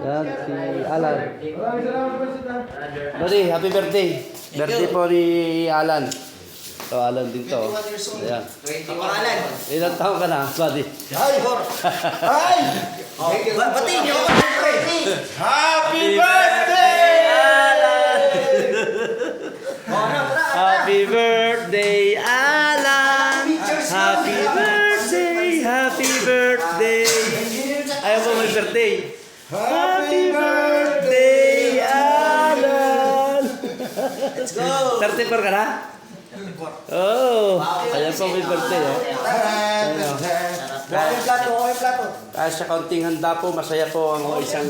Yan, si Alan. Buddy, happy birthday. Birthday po ni Alan. So, Alan din to. 21 years old. Ayan. 21 Alan. Ilang taon ka na, buddy? Ay! Ay! Batiin niyo ako ng birthday! Happy birthday, Alan! Tara! Happy birthday, Alan! Happy birthday! Happy birthday! Ayaw mo may birthday? Happy birthday, Alan! Let's go! 34 ka na? Oh, ayan po may birthday, oh. Buhay yung plato, buhay yung plato. Kahit sa kaunting handa po, masaya po ang isang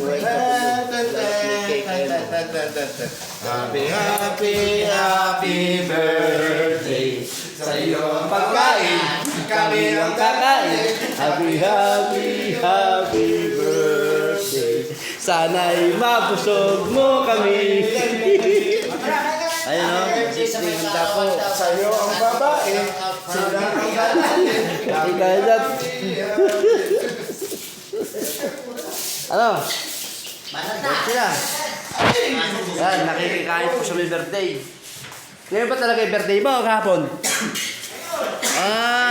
Happy birthday sa iyong pagkain. kami ang kakain. Happy birthday. Sana'y mabusog mo kami. Ayun, oh. May handa po. Sa iyo ang babae. Sila ang babae. Kaya kaya dyan. Ano? Sila. Yan, nakikikain po sa may birthday. Ngayon ba talaga yung birthday mo kahapon?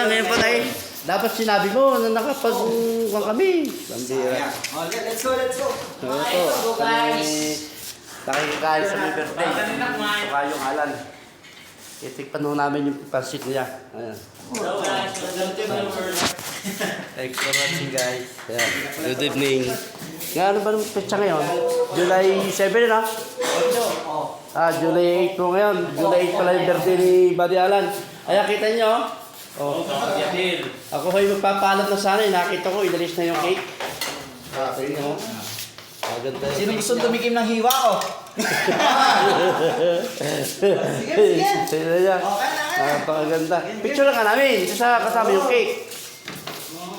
Ngayon pa tayo. Dapat sinabi mo na nakapag-uwan kami. Pambira. Let's go, let's go. Ito, kami nakikikain sa may birthday. Saka yung Alan. Itikpan mo namin yung pansit niya. Ayan. Thanks for watching, guys. Ayan. Good evening. Nga, ano ba nung petsa ngayon? July 7, no? July 8 po ngayon. July 8 pala yung birthday ni Buddy Alan. Ayan, kita nyo. Oh. Ako ho'y magpapaalat na sana. Nakita ko, inalis na yung cake. Tingnan nyo. Maganda. Sino gusto tumikim ng hiwa ko? Sige. Tingnan nyo. Napakaganda. Picture lang ka namin. Ito sa kasama yung cake.